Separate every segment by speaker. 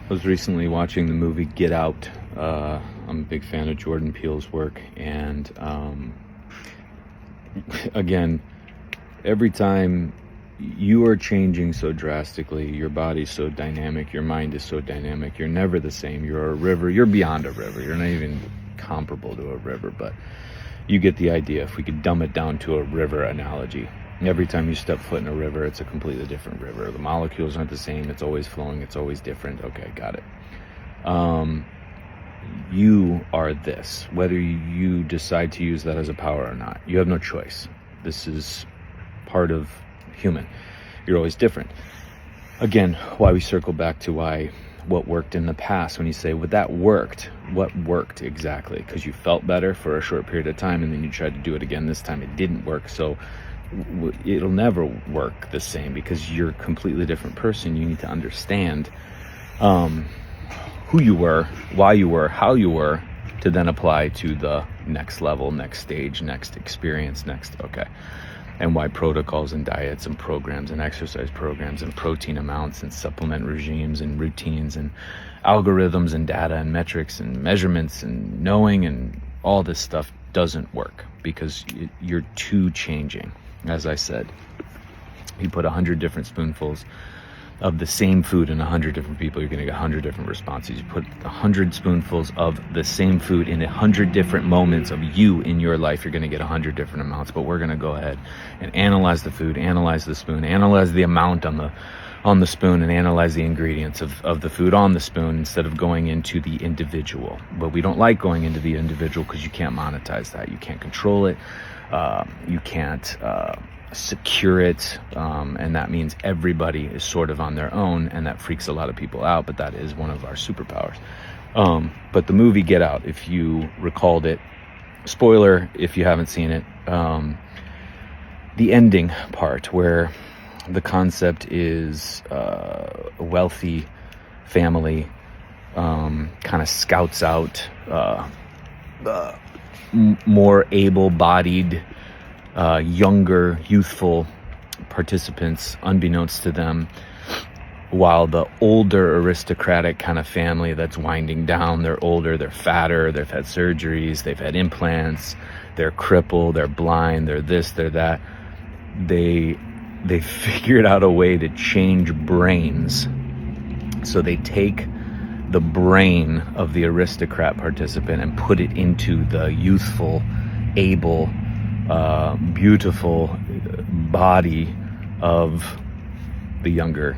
Speaker 1: I was recently watching the movie Get Out. I'm a big fan of Jordan Peele's work, and again, every time you are changing so drastically, your body's so dynamic, your mind is so dynamic, you're never the same. You're a river, you're beyond a river, you're not even comparable to a river, but you get the idea. If we could dumb it down to a river analogy, every time you step foot in a river, it's a completely different river. The molecules aren't the same, it's always flowing, it's always different. Okay, got it. You are this, whether you decide to use that as a power or not. You have no choice. This is part of human. You're always different. Again, why we circle back to what worked in the past. When you say, well, that worked, what worked exactly? Because you felt better for a short period of time, and then you tried to do it again. This time it didn't work. So it'll never work the same, because you're a completely different person. You need to understand who you were, why you were, how you were, to then apply to the next level, next stage, next experience, and why protocols and diets and programs and exercise programs and protein amounts and supplement regimes and routines and algorithms and data and metrics and measurements and knowing and all this stuff doesn't work, because you're too changing. As I said, you put 100 different spoonfuls of the same food in 100 different people, you're going to get 100 different responses. You put 100 spoonfuls of the same food in 100 different moments of you in your life, you're going to get 100 different amounts. But we're going to go ahead and analyze the food, analyze the spoon, analyze the amount on the spoon, and analyze the ingredients of the food on the spoon, instead of going into the individual. But we don't like going into the individual, because you can't monetize that. You can't control it. You can't secure it, and that means everybody is sort of on their own, and that freaks a lot of people out, but that is one of our superpowers. But the movie Get Out, if you recalled it, spoiler if you haven't seen it, the ending part where the concept is a wealthy family kind of scouts out more able-bodied, younger, youthful participants, unbeknownst to them, while the older aristocratic kind of family that's winding down, they're older, they're fatter, they've had surgeries, they've had implants, they're crippled, they're blind, they're this, they're that. They figured out a way to change brains. So they take the brain of the aristocrat participant and put it into the youthful, able, beautiful body of the younger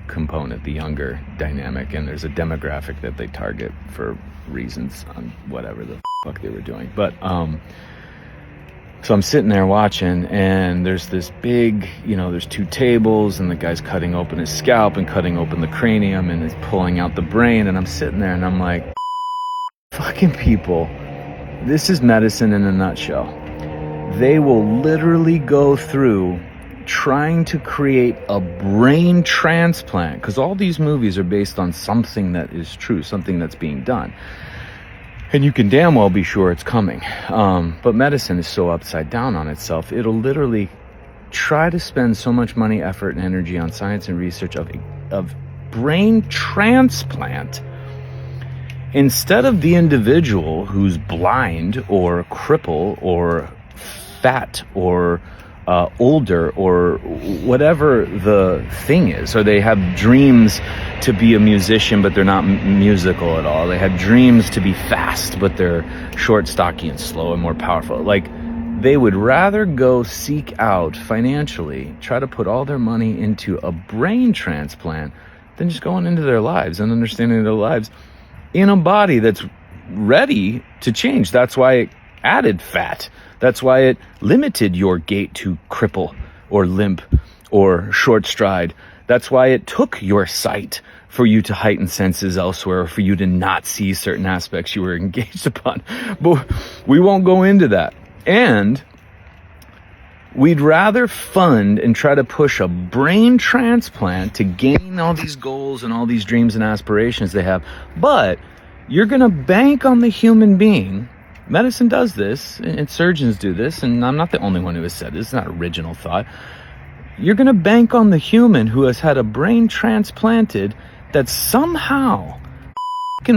Speaker 1: component, the younger dynamic. And there's a demographic that they target for reasons on whatever the fuck they were doing. But so I'm sitting there watching, and there's this big, there's two tables, and the guy's cutting open his scalp and cutting open the cranium and is pulling out the brain, and I'm sitting there and I'm like, fucking people, this is medicine in a nutshell. They will literally go through trying to create a brain transplant, because all these movies are based on something that is true, something that's being done. And you can damn well be sure it's coming. But medicine is so upside down on itself. It'll literally try to spend so much money, effort, and energy on science and research of brain transplant, instead of the individual who's blind or cripple or fat or older or whatever the thing is, or they have dreams to be a musician but they're not musical at all. They have dreams to be fast but they're short, stocky, and slow and more powerful. Like, they would rather go seek out financially, try to put all their money into a brain transplant than just going into their lives and understanding their lives in a body that's ready to change. That's why it added fat. That's why it limited your gait to cripple or limp or short stride. That's why it took your sight for you to heighten senses elsewhere, or for you to not see certain aspects you were engaged upon. But we won't go into that. And we'd rather fund and try to push a brain transplant to gain all these goals and all these dreams and aspirations they have. But you're going to bank on the human being. Medicine does this, and surgeons do this, and I'm not the only one who has said this. It's not original thought. You're going to bank on the human who has had a brain transplanted that somehow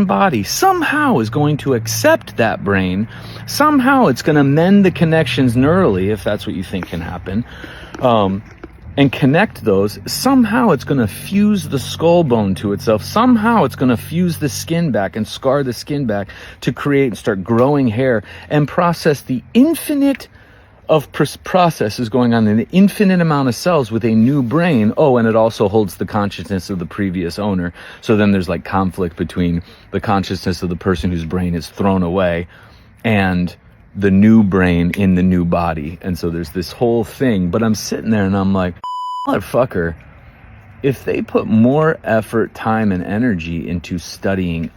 Speaker 1: body somehow is going to accept that brain. Somehow it's going to mend the connections neurally, if that's what you think can happen, and connect those. Somehow it's going to fuse the skull bone to itself. Somehow it's going to fuse the skin back and scar the skin back to create and start growing hair and process the infinite of processes going on in the infinite amount of cells with a new brain. Oh, and it also holds the consciousness of the previous owner. So then there's like conflict between the consciousness of the person whose brain is thrown away and the new brain in the new body. And so there's this whole thing. But I'm sitting there and I'm like, motherfucker, if they put more effort, time, and energy into studying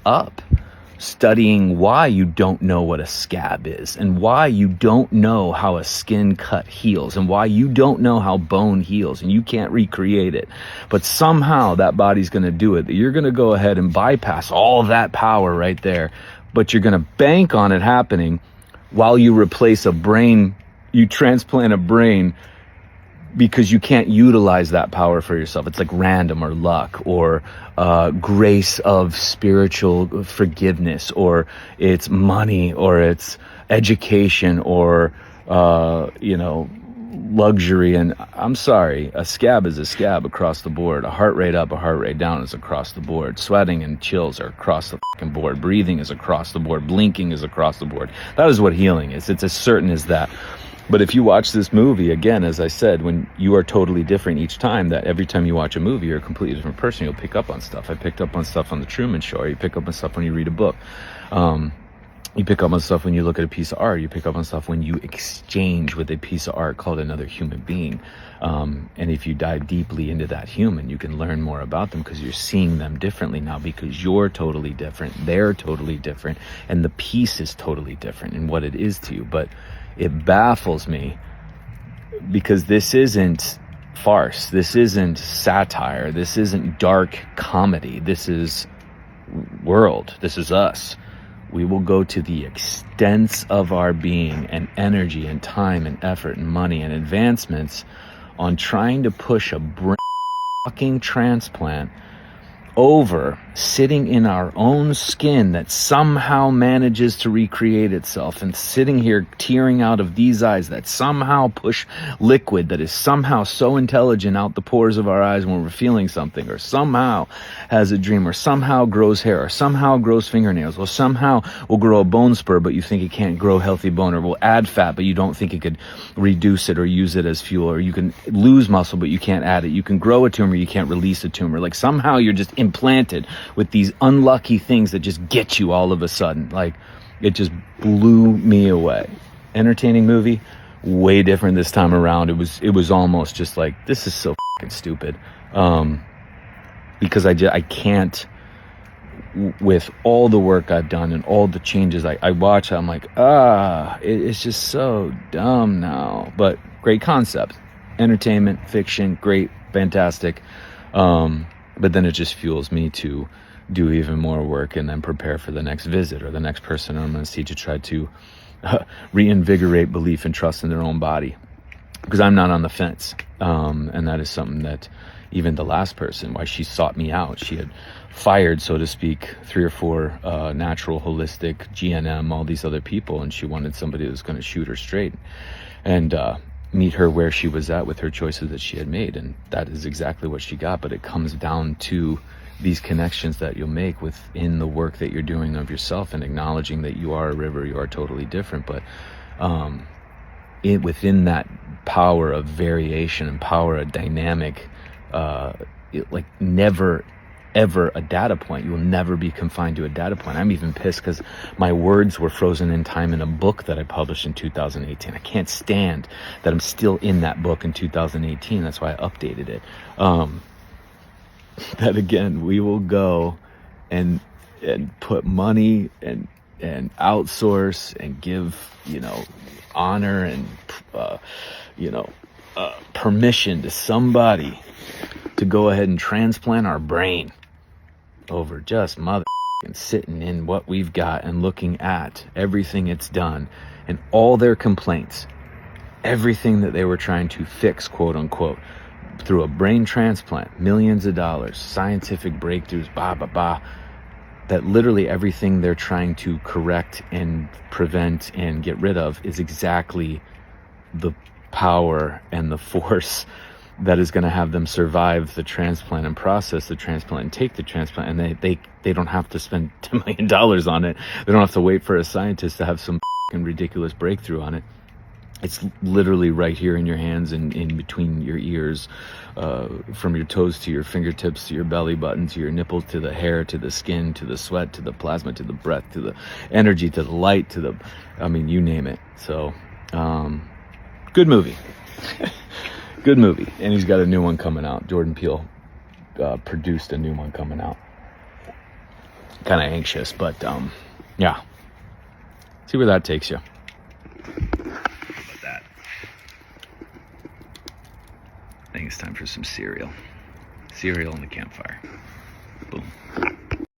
Speaker 1: why you don't know what a scab is, and why you don't know how a skin cut heals, and why you don't know how bone heals, and you can't recreate it, but somehow that body's going to do it, that you're going to go ahead and bypass all of that power right there, but you're going to bank on it happening while you replace a brain, you transplant a brain, because you can't utilize that power for yourself. It's like random or luck or grace of spiritual forgiveness, or it's money, or it's education, or luxury. And I'm sorry, a scab is a scab across the board. A heart rate up, a heart rate down is across the board. Sweating and chills are across the fucking board. Breathing is across the board. Blinking is across the board. That is what healing is. It's as certain as that. But if you watch this movie, again, as I said, when you are totally different each time, that every time you watch a movie, you're a completely different person. You'll pick up on stuff. I picked up on stuff on The Truman Show. Or you pick up on stuff when you read a book. You pick up on stuff when you look at a piece of art. You pick up on stuff when you exchange with a piece of art called another human being. And if you dive deeply into that human, you can learn more about them because you're seeing them differently now, because you're totally different. They're totally different. And the piece is totally different in what it is to you. But it baffles me because this isn't farce. This isn't satire. This isn't dark comedy. This is world. This is us. We will go to the extents of our being and energy and time and effort and money and advancements on trying to push a brain fucking transplant over sitting in our own skin that somehow manages to recreate itself, and sitting here tearing out of these eyes that somehow push liquid that is somehow so intelligent out the pores of our eyes when we're feeling something, or somehow has a dream, or somehow grows hair, or somehow grows fingernails, or somehow will grow a bone spur but you think it can't grow healthy bone, or will add fat but you don't think it could reduce it or use it as fuel, or you can lose muscle but you can't add it, you can grow a tumor, you can't release a tumor. Like somehow you're just implanted with these unlucky things that just get you all of a sudden. Like, it just blew me away. Entertaining movie, way different this time around. It was almost just like, this is so fucking stupid. Because I can't, with all the work I've done and all the changes I watch, I'm like, it's just so dumb now. But great concept, entertainment, fiction, great, fantastic. But then it just fuels me to do even more work and then prepare for the next visit or the next person I'm going to see, to try to reinvigorate belief and trust in their own body. Because I'm not on the fence. And that is something that even the last person, why she sought me out, she had fired, so to speak, 3 or 4 natural, holistic, GNM, all these other people. And she wanted somebody that was going to shoot her straight. And meet her where she was at with her choices that she had made, and that is exactly what she got. But it comes down to these connections that you'll make within the work that you're doing of yourself, and acknowledging that you are a river, you are totally different, but within that power of variation and power of dynamic, like never ever a data point. You will never be confined to a data point. I'm even pissed because my words were frozen in time in a book that I published in 2018. I can't stand that I'm still in that book in 2018. That's why I updated it. That again, we will go and put money and outsource and give, honor and, permission to somebody to go ahead and transplant our brain over just and sitting in what we've got and looking at everything it's done and all their complaints, everything that they were trying to fix, quote unquote, through a brain transplant, millions of dollars, scientific breakthroughs, that literally everything they're trying to correct and prevent and get rid of is exactly the power and the force that is going to have them survive the transplant and process the transplant and take the transplant. And they don't have to spend $10 million on it. They don't have to wait for a scientist to have some ridiculous breakthrough on it. It's literally right here in your hands and in between your ears, from your toes to your fingertips, to your belly button, to your nipples, to the hair, to the skin, to the sweat, to the plasma, to the breath, to the energy, to the light, you name it. So, good movie. Good movie. And he's got a new one coming out. Jordan Peele produced a new one coming out. Kind of anxious, but yeah. See where that takes you. I think it's time for some cereal. Cereal on the campfire.